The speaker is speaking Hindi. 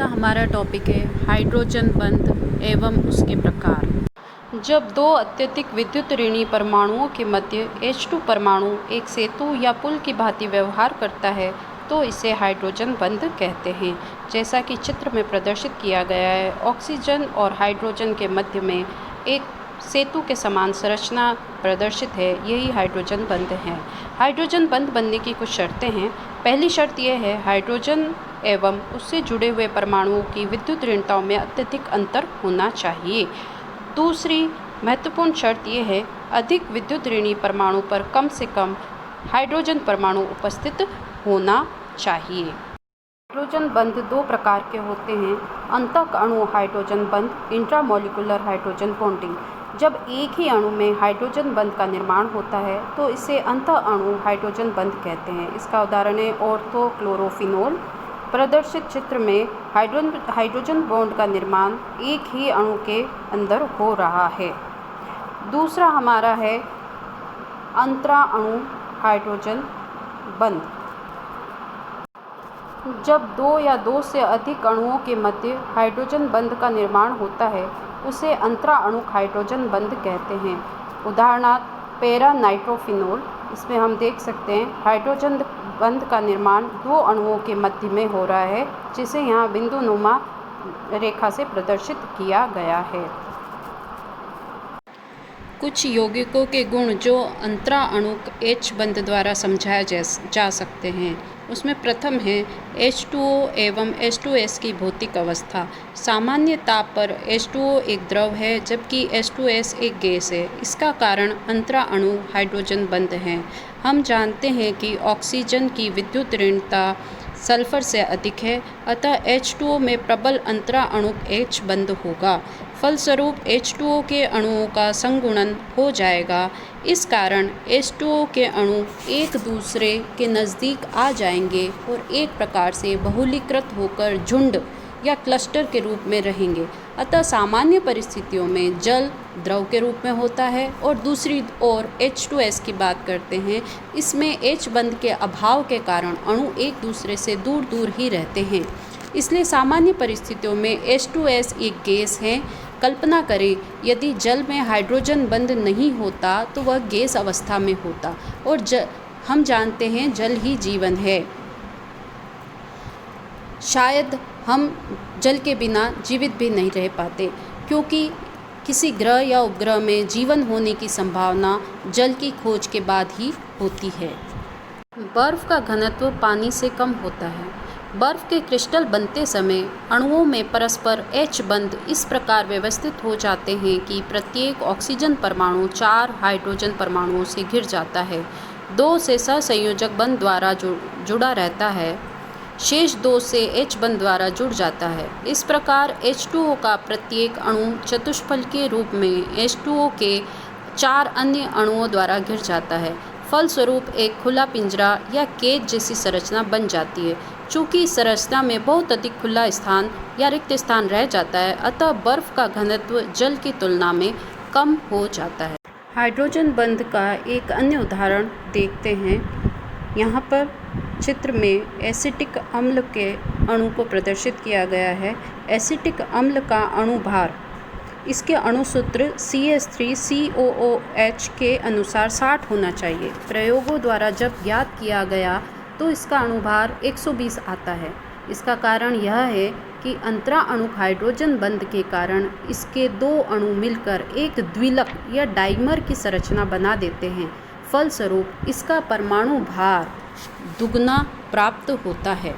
का हमारा टॉपिक है हाइड्रोजन बंध एवं उसके प्रकार। जब दो अत्यधिक विद्युत ऋणी परमाणुओं के मध्य H2 परमाणु एक सेतु या पुल की भांति व्यवहार करता है तो इसे हाइड्रोजन बंध कहते हैं। जैसा कि चित्र में प्रदर्शित किया गया है, ऑक्सीजन और हाइड्रोजन के मध्य में एक सेतु के समान संरचना प्रदर्शित है, यही हाइड्रोजन बंध है। हाइड्रोजन बंध बनने की कुछ शर्तें हैं। पहली शर्त यह है हाइड्रोजन एवं उससे जुड़े हुए परमाणुओं की विद्युत ऋणताओं में अत्यधिक अंतर होना चाहिए। दूसरी महत्वपूर्ण शर्त यह है अधिक विद्युत ऋणी परमाणु पर कम से कम हाइड्रोजन परमाणु उपस्थित होना चाहिए। हाइड्रोजन बंध दो प्रकार के होते हैं, अंतःक अणु हाइड्रोजन बंध, इंट्रामोलिकुलर हाइड्रोजन बॉन्डिंग। जब एक ही अणु में हाइड्रोजन बंध का निर्माण होता है तो इसे अंतः अणु हाइड्रोजन बंध कहते हैं। इसका उदाहरण है ऑर्थोक्लोरोफिनोल। प्रदर्शित चित्र में हाइड्रोजन बॉन्ड का निर्माण एक ही अणु के अंदर हो रहा है। दूसरा हमारा है अंतरा अणु हाइड्रोजन बंध। जब दो या दो से अधिक अणुओं के मध्य हाइड्रोजन बंध का निर्माण होता है उसे अंतरा अणु हाइड्रोजन बंध कहते हैं। उदाहरणार्थ पैरा नाइट्रोफिनोल। इसमें हम देख सकते हैं हाइड्रोजन बंध का निर्माण दो अणुओं के मध्य में हो रहा है, जिसे यहाँ बिंदुनुमा रेखा से प्रदर्शित किया गया है। कुछ यौगिकों के गुण जो अंतरा अणु H बंध द्वारा समझाया जा सकते हैं, उसमें प्रथम है H2O एवं H2S की भौतिक अवस्था। सामान्य ताप पर H2O एक द्रव है जबकि H2S एक गैस है। इसका कारण अंतरा अणु हाइड्रोजन बंध है। हम जानते हैं कि ऑक्सीजन की विद्युत ऋणता सल्फर से अधिक है, अतः H2O में प्रबल अंतरा अणु H बंध होगा। फलस्वरूप H2O के अणुओं का संगुणन हो जाएगा। इस कारण H2O के अणु एक दूसरे के नज़दीक आ जाएंगे और एक प्रकार से बहुलीकृत होकर झुंड या क्लस्टर के रूप में रहेंगे। अतः सामान्य परिस्थितियों में जल द्रव के रूप में होता है। और दूसरी ओर H2S की बात करते हैं, इसमें H बंध के अभाव के कारण अणु एक दूसरे से दूर दूर ही रहते हैं। इसलिए सामान्य परिस्थितियों में H2S एक गैस है। कल्पना करें यदि जल में हाइड्रोजन बंध नहीं होता तो वह गैस अवस्था में होता और हम जानते हैं जल ही जीवन है। शायद हम जल के बिना जीवित भी नहीं रह पाते, क्योंकि किसी ग्रह या उपग्रह में जीवन होने की संभावना जल की खोज के बाद ही होती है। बर्फ़ का घनत्व पानी से कम होता है। बर्फ़ के क्रिस्टल बनते समय अणुओं में परस्पर H बंध इस प्रकार व्यवस्थित हो जाते हैं कि प्रत्येक ऑक्सीजन परमाणु 4 हाइड्रोजन परमाणुओं से घिर जाता है। 2 से सहसंयोजक बंध द्वारा जुड़ा रहता है, शेष 2 से H बंध द्वारा जुड़ जाता है। इस प्रकार H2O का प्रत्येक अणु चतुष्फल के रूप में H2O के 4 अन्य अणुओं द्वारा घिर जाता है। फलस्वरूप एक खुला पिंजरा या केज जैसी संरचना बन जाती है। चूँकि इस संरचना में बहुत अधिक खुला स्थान या रिक्त स्थान रह जाता है, अतः बर्फ़ का घनत्व जल की तुलना में कम हो जाता है। हाइड्रोजन बंध का एक अन्य उदाहरण देखते हैं। यहाँ पर चित्र में एसिटिक अम्ल के अणु को प्रदर्शित किया गया है। एसिटिक अम्ल का अणु भार, इसके अणुसूत्र CH3COOH के अनुसार 60 होना चाहिए। प्रयोगों द्वारा जब ज्ञात किया गया तो इसका अणुभार 120 आता है। इसका कारण यह है कि अंतरा अणु हाइड्रोजन बंध के कारण इसके 2 अणु मिलकर एक द्विलक या डाइमर की संरचना बना देते हैं। फलस्वरूप इसका परमाणु भार दुगना प्राप्त होता है।